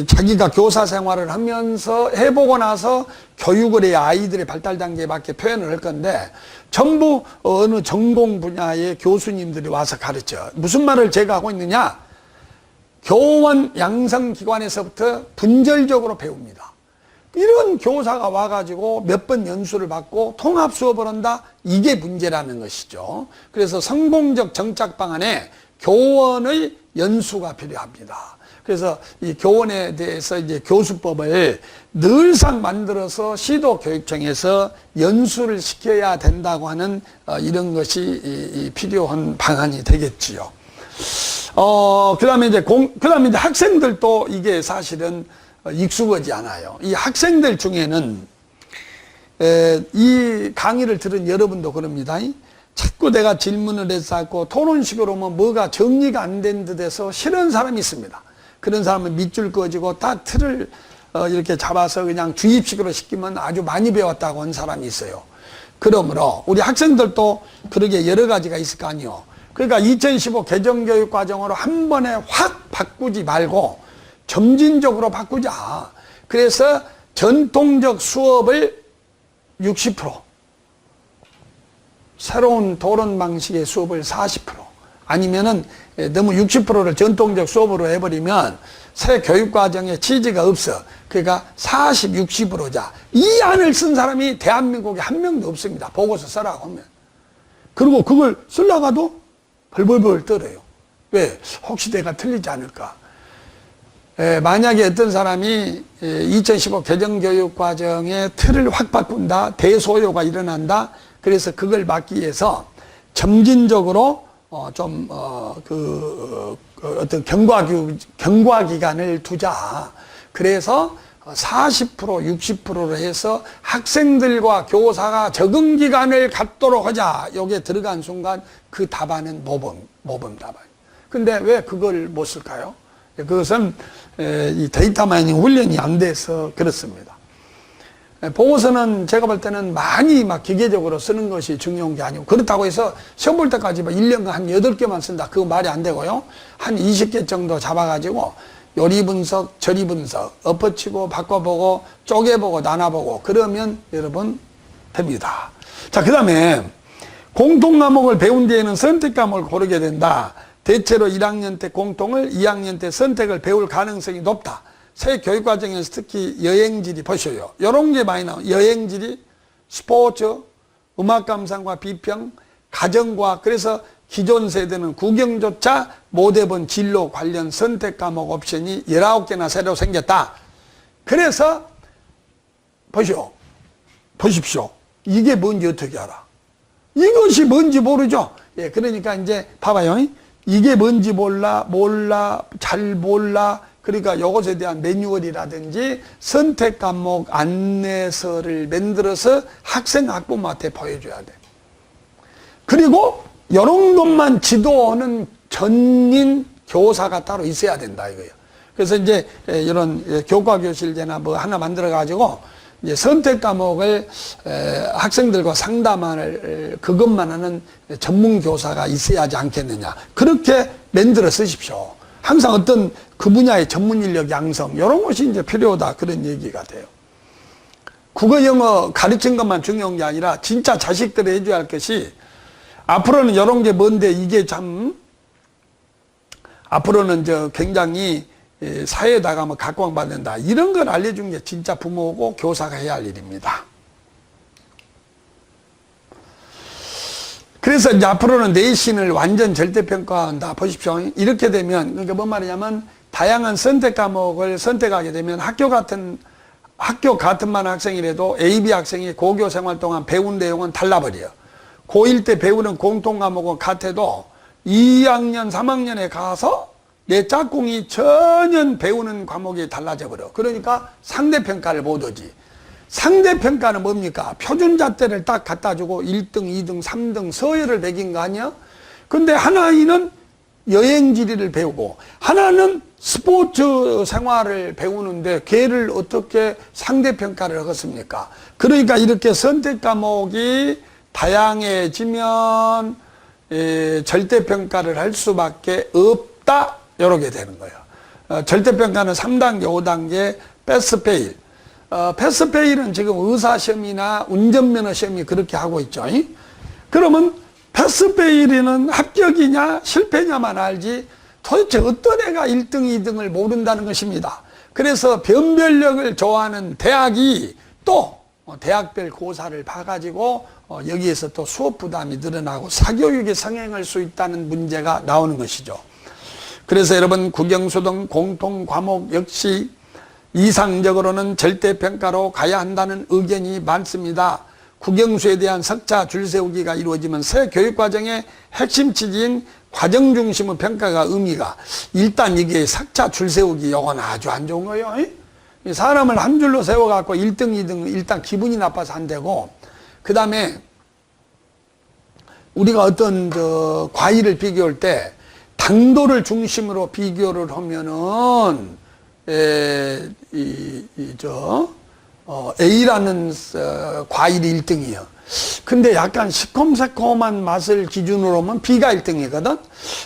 자기가 교사 생활을 하면서 해보고 나서 교육을 해야 아이들의 발달 단계에 맞게 표현을 할 건데 전부 어느 전공 분야의 교수님들이 와서 가르쳐. 무슨 말을 제가 하고 있느냐? 교원 양성기관에서부터 분절적으로 배웁니다. 이런 교사가 와가지고 몇 번 연수를 받고 통합 수업을 한다? 이게 문제라는 것이죠. 그래서 성공적 정착 방안에 교원의 연수가 필요합니다. 그래서 이 교원에 대해서 이제 교수법을 늘상 만들어서 시도교육청에서 연수를 시켜야 된다고 하는 이런 것이 필요한 방안이 되겠지요. 그 다음에 이제 학생들도 이게 사실은 익숙하지 않아요. 이 학생들 중에는 이 강의를 들은 여러분도 그럽니다. 자꾸 내가 질문을 해서 토론식으로 뭐가 정리가 안 된 듯해서 싫은 사람이 있습니다. 그런 사람은 밑줄 그어지고 다 틀을 이렇게 잡아서 그냥 주입식으로 시키면 아주 많이 배웠다고 하는 사람이 있어요. 그러므로 우리 학생들도 그러게 여러 가지가 있을 거 아니에요. 그러니까 2015 개정교육과정으로 한 번에 확 바꾸지 말고 점진적으로 바꾸자. 그래서 전통적 수업을 60%, 새로운 토론 방식의 수업을 40%, 아니면은 너무 60%를 전통적 수업으로 해버리면 새 교육과정에 취지가 없어. 그러니까 40, 60%자. 이 안을 쓴 사람이 대한민국에 한 명도 없습니다. 보고서 쓰라고 하면. 그리고 그걸 쓰려가도 벌벌벌 떨어요. 왜? 혹시 내가 틀리지 않을까? 만약에 어떤 사람이 2015 개정교육과정의 틀을 확 바꾼다, 대소요가 일어난다, 그래서 그걸 막기 위해서 점진적으로 어떤 경과 기간을 두자. 그래서 40%, 60%로 해서 학생들과 교사가 적응 기간을 갖도록 하자. 여기에 들어간 순간 그 답안은 모범 답안. 근데 왜 그걸 못 쓸까요? 그것은 이 데이터 마이닝 훈련이 안 돼서 그렇습니다. 보고서는 제가 볼 때는 많이 막 기계적으로 쓰는 것이 중요한 게 아니고, 그렇다고 해서 시험 볼 때까지 1년간 한 8개만 쓴다. 그거 말이 안 되고요. 한 20개 정도 잡아가지고 요리 분석, 저리 분석, 엎어치고 바꿔보고 쪼개보고 나눠보고 그러면 여러분 됩니다. 자, 그 다음에 공통 과목을 배운 뒤에는 선택 과목을 고르게 된다. 대체로 1학년 때 공통을 2학년 때 선택을 배울 가능성이 높다. 새 교육과정에서 특히 여행지리 보셔요. 이런 게 많이 나와요. 여행지리, 스포츠, 음악감상과 비평, 가정과학. 그래서 기존 세대는 구경조차 못 해본 진로 관련 선택 과목 옵션이 19개나 새로 생겼다. 그래서 보십시오. 이게 뭔지 어떻게 알아? 이것이 뭔지 모르죠? 예, 그러니까 이제 봐봐요. 이게 뭔지 몰라, 잘 몰라. 그러니까 이것에 대한 매뉴얼이라든지 선택 과목 안내서를 만들어서 학생 학부모한테 보여줘야 돼. 그리고 이런 것만 지도하는 전인 교사가 따로 있어야 된다 이거예요. 그래서 이제 이런 교과교실제나 뭐 하나 만들어 가지고 이제 선택 과목을 학생들과 상담을 그것만 하는 전문 교사가 있어야지 않겠느냐. 그렇게 만들어 쓰십시오. 항상 어떤 그 분야의 전문 인력 양성 이런 것이 이제 필요하다 그런 얘기가 돼요. 국어 영어 가르친 것만 중요한 게 아니라 진짜 자식들이 해줘야 할 것이 앞으로는 이런 게 뭔데 이게 참 앞으로는 굉장히 사회에다가 뭐 각광받는다 이런 걸 알려준 게 진짜 부모고 교사가 해야 할 일입니다. 그래서 이제 앞으로는 내신을 완전 절대평가한다. 보십시오. 이렇게 되면 그러니까 뭔 말이냐면 다양한 선택 과목을 선택하게 되면 학교 같은 반 학생이라도 AB 학생이 고교 생활 동안 배운 내용은 달라버려요. 고1 때 배우는 공통 과목은 같아도 2학년, 3학년에 가서 내 짝꿍이 전혀 배우는 과목이 달라져 버려. 그러니까 상대평가를 못 하지. 상대평가는 뭡니까? 표준잣대를 딱 갖다 주고 1등, 2등, 3등 서열을 매긴 거 아니야? 근데 하나는 여행지리를 배우고 하나는 스포츠 생활을 배우는데 걔를 어떻게 상대평가를 하겠습니까? 그러니까 이렇게 선택 과목이 다양해지면 절대평가를 할 수밖에 없다. 이렇게 되는 거예요. 절대평가는 3단계, 5단계, 패스페일. 패스페일은 지금 의사시험이나 운전면허 시험이 그렇게 하고 있죠. 그러면 패스페일은 합격이냐 실패냐만 알지 도대체 어떤 애가 1등, 2등을 모른다는 것입니다. 그래서 변별력을 좋아하는 대학이 또 대학별 고사를 봐가지고 여기에서 또 수업 부담이 늘어나고 사교육에 성행할 수 있다는 문제가 나오는 것이죠. 그래서 여러분 국영수 등 공통 과목 역시 이상적으로는 절대평가로 가야 한다는 의견이 많습니다. 국영수에 대한 석차 줄세우기가 이루어지면 새 교육과정의 핵심 취지인 과정 중심의 평가가 의미가 일단 이게 석차 줄세우기 이건 아주 안 좋은 거예요. 사람을 한 줄로 세워갖고 1등, 2등 일단 기분이 나빠서 안 되고 그 다음에 우리가 어떤 과일을 비교할 때 당도를 중심으로 비교를 하면은 A라는 과일이 1등이에요. 근데 약간 시큼새콤한 맛을 기준으로 보면 B가 1등이거든.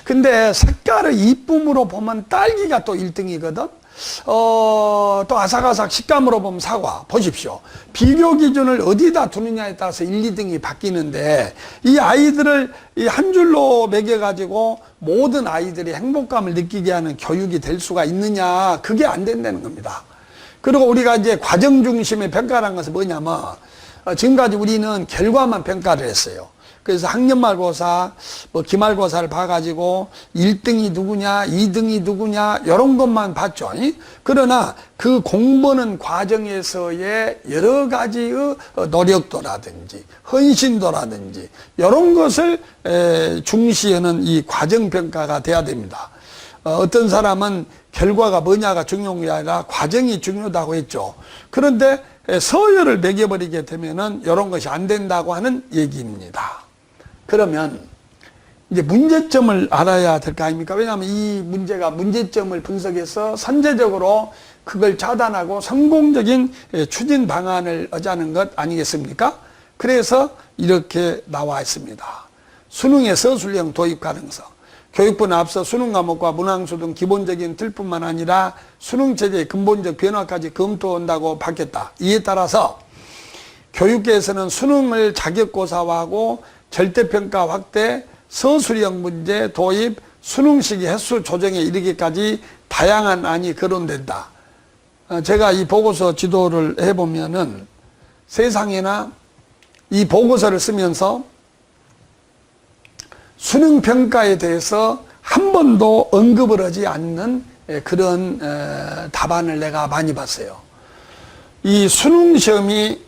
근데 색깔의 이쁨으로 보면 딸기가 또 1등이거든. 또 아삭아삭 식감으로 보면 사과. 보십시오. 비교 기준을 어디다 두느냐에 따라서 1, 2등이 바뀌는데 이 아이들을 이 한 줄로 매겨가지고 모든 아이들이 행복감을 느끼게 하는 교육이 될 수가 있느냐. 그게 안 된다는 겁니다. 그리고 우리가 이제 과정 중심의 평가라는 것은 뭐냐면 지금까지 우리는 결과만 평가를 했어요. 그래서 학년말고사, 기말고사를 봐가지고 1등이 누구냐, 2등이 누구냐 이런 것만 봤죠. 그러나 그 공부하는 과정에서의 여러 가지의 노력도라든지 헌신도라든지 이런 것을 중시하는 이 과정평가가 돼야 됩니다. 어떤 사람은 결과가 뭐냐가 중요한 게 아니라 과정이 중요하다고 했죠. 그런데 서열을 매겨버리게 되면은 이런 것이 안 된다고 하는 얘기입니다. 그러면 이제 문제점을 알아야 될 거 아닙니까? 왜냐하면 이 문제가 문제점을 분석해서 선제적으로 그걸 차단하고 성공적인 추진 방안을 하자는 것 아니겠습니까? 그래서 이렇게 나와 있습니다. 수능의 서술형 도입 가능성. 교육부는 앞서 수능 과목과 문항수 등 기본적인 틀뿐만 아니라 수능 체제의 근본적 변화까지 검토한다고 밝혔다. 이에 따라서 교육계에서는 수능을 자격고사화하고 절대평가 확대, 서술형 문제 도입, 수능 시기 횟수 조정에 이르기까지 다양한 안이 거론된다. 제가 이 보고서 지도를 해보면은 세상에나 이 보고서를 쓰면서 수능 평가에 대해서 한 번도 언급을 하지 않는 그런 답안을 내가 많이 봤어요. 이 수능 시험이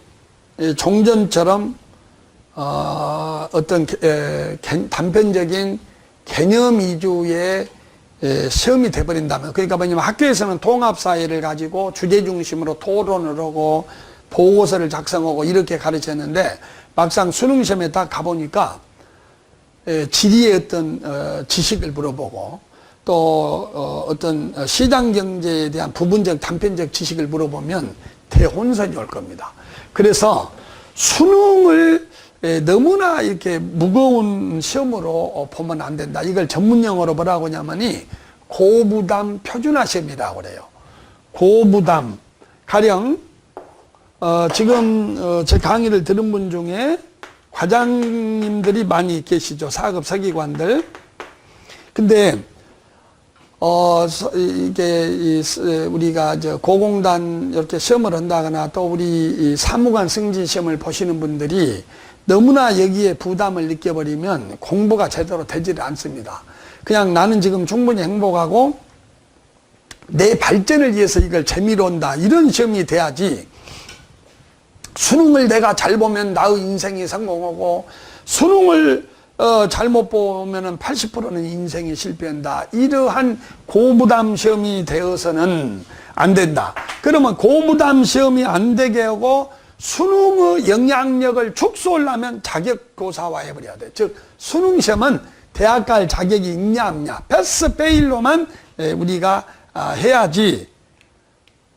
종전처럼 어떤 단편적인 개념 위주의 시험이 돼버린다면, 그러니까 뭐냐면 학교에서는 통합사회를 가지고 주제 중심으로 토론을 하고 보고서를 작성하고 이렇게 가르쳤는데 막상 수능 시험에 딱 가보니까 지리의 어떤 지식을 물어보고 또 어떤 시장 경제에 대한 부분적 단편적 지식을 물어보면 대혼선이 올 겁니다. 그래서 수능을 너무나 이렇게 무거운 시험으로 보면 안 된다. 이걸 전문용어로 뭐라고 하냐면이 고부담 표준화 시험이라고 그래요. 고부담. 가령 지금 제 강의를 들은 분 중에 과장님들이 많이 계시죠. 사급 서기관들. 근데 이게 우리가 고공단 이렇게 시험을 한다거나 또 우리 사무관 승진 시험을 보시는 분들이 너무나 여기에 부담을 느껴버리면 공부가 제대로 되지를 않습니다. 그냥 나는 지금 충분히 행복하고 내 발전을 위해서 이걸 재미로 한다. 이런 시험이 돼야지 수능을 내가 잘 보면 나의 인생이 성공하고 수능을 잘못 보면은 80%는 인생이 실패한다. 이러한 고부담 시험이 되어서는 안 된다. 그러면 고부담 시험이 안 되게 하고 수능의 영향력을 축소하려면 자격고사화 해버려야 돼. 즉 수능 시험은 대학 갈 자격이 있냐 없냐 패스 페일로만 우리가 해야지.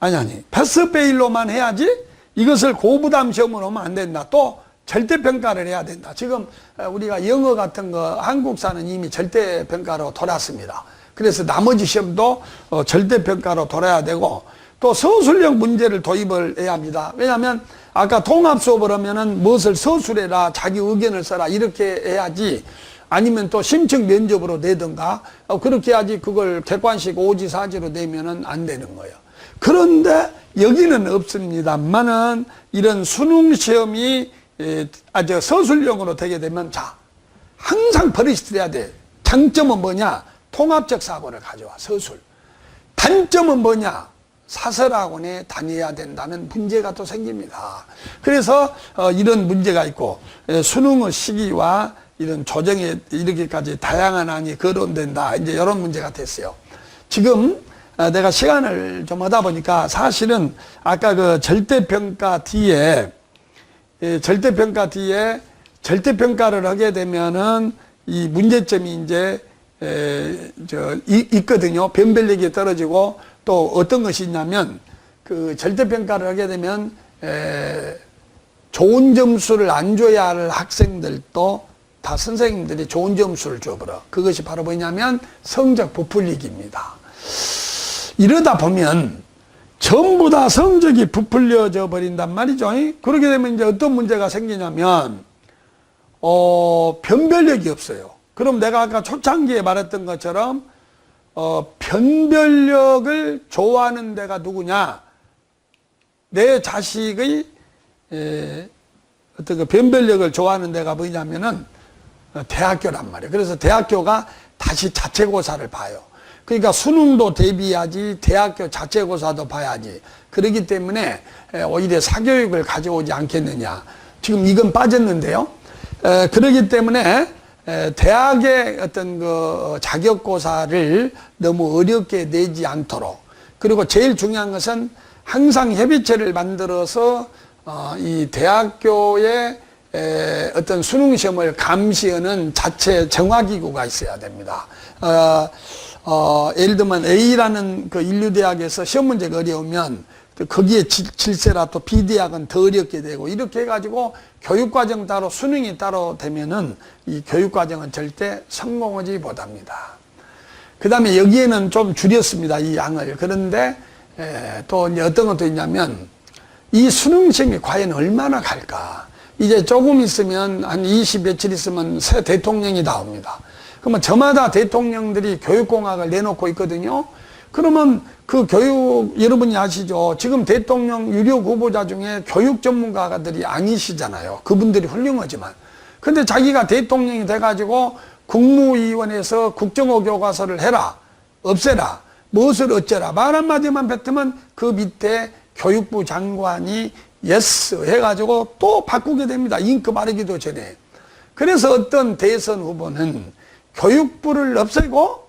아니 패스 페일로만 해야지 이것을 고부담 시험으로 하면 안 된다. 또 절대평가를 해야 된다. 지금 우리가 영어 같은 거 한국사는 이미 절대평가로 돌았습니다. 그래서 나머지 시험도 절대평가로 돌아야 되고, 또 서술형 문제를 도입을 해야 합니다. 왜냐하면 아까 통합수업을 하면은 무엇을 서술해라, 자기 의견을 써라 이렇게 해야지, 아니면 또 심층 면접으로 내든가 그렇게 해야지, 그걸 객관식 오지사지로 내면은 안 되는 거예요. 그런데 여기는 없습니다만은 이런 수능 시험이 아주 서술형으로 되게 되면, 자, 항상 버릇이 돼야 돼. 장점은 뭐냐? 통합적 사고를 가져와, 서술. 단점은 뭐냐? 사설학원에 다녀야 된다는 문제가 또 생깁니다. 그래서 이런 문제가 있고, 수능의 시기와 이런 조정에 이렇게까지 다양한 안이 거론된다, 이제 이런 문제가 됐어요. 지금 내가 시간을 좀 하다 보니까 사실은 아까 그 절대평가 뒤에 절대평가를 하게 되면은 이 문제점이 이제 있거든요. 변별력이 떨어지고, 또 어떤 것이 있냐면, 그 절대평가를 하게 되면 좋은 점수를 안 줘야 할 학생들도 다 선생님들이 좋은 점수를 줘버려. 그것이 바로 뭐냐면 성적 부풀리기입니다. 이러다 보면 전부 다 성적이 부풀려져 버린단 말이죠. 그렇게 되면 이제 어떤 문제가 생기냐면 변별력이 없어요. 그럼 내가 아까 초창기에 말했던 것처럼 변별력을 좋아하는 데가 누구냐? 내 자식의 어떤 그 변별력을 좋아하는 데가 뭐냐면은 대학교란 말이에요. 그래서 대학교가 다시 자체고사를 봐요. 그러니까 수능도 대비해야지, 대학교 자체고사도 봐야지. 그렇기 때문에 오히려 사교육을 가져오지 않겠느냐. 지금 이건 빠졌는데요. 그렇기 때문에 대학의 어떤 그 자격고사를 너무 어렵게 내지 않도록, 그리고 제일 중요한 것은 항상 협의체를 만들어서 이 대학교의 어떤 수능시험을 감시하는 자체 정화기구가 있어야 됩니다. 예를 들면 A라는 그 인류대학에서 시험 문제가 어려우면 거기에 질세라 또 B대학은 더 어렵게 되고, 이렇게 해가지고 교육과정 따로 수능이 따로 되면은 이 교육과정은 절대 성공하지 못합니다. 그 다음에 여기에는 좀 줄였습니다, 이 양을. 그런데 또 이제 어떤 것도 있냐면, 이 수능시험이 과연 얼마나 갈까? 이제 조금 있으면, 한 20 며칠 있으면 새 대통령이 나옵니다. 그러면 저마다 대통령들이 교육공학을 내놓고 있거든요. 그러면 그 교육, 여러분이 아시죠? 지금 대통령 유력 후보자 중에 교육 전문가들이 아니시잖아요. 그분들이 훌륭하지만. 근데 자기가 대통령이 돼가지고 국무위원회에서 국정호 교과서를 해라, 없애라, 무엇을 어쩌라, 말 한마디만 뱉으면 그 밑에 교육부 장관이 예스 해가지고 또 바꾸게 됩니다. 잉크 바르기도 전에. 그래서 어떤 대선 후보는 교육부를 없애고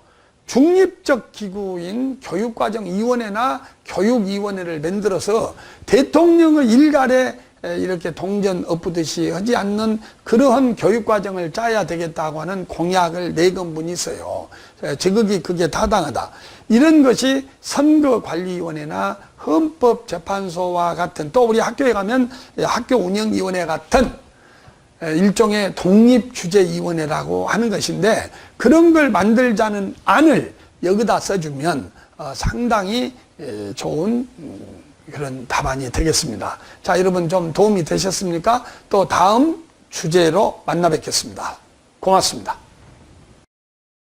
중립적 기구인 교육과정위원회나 교육위원회를 만들어서 대통령의 일갈에 이렇게 동전 엎듯이 하지 않는 그러한 교육과정을 짜야 되겠다고 하는 공약을 내건 분이 있어요. 제국이 그게 타당하다. 이런 것이 선거관리위원회나 헌법재판소와 같은, 또 우리 학교에 가면 학교운영위원회 같은 일종의 독립주재위원회라고 하는 것인데, 그런 걸 만들자는 안을 여기다 써주면 상당히 좋은 그런 답안이 되겠습니다. 자, 여러분 좀 도움이 되셨습니까? 또 다음 주제로 만나 뵙겠습니다. 고맙습니다.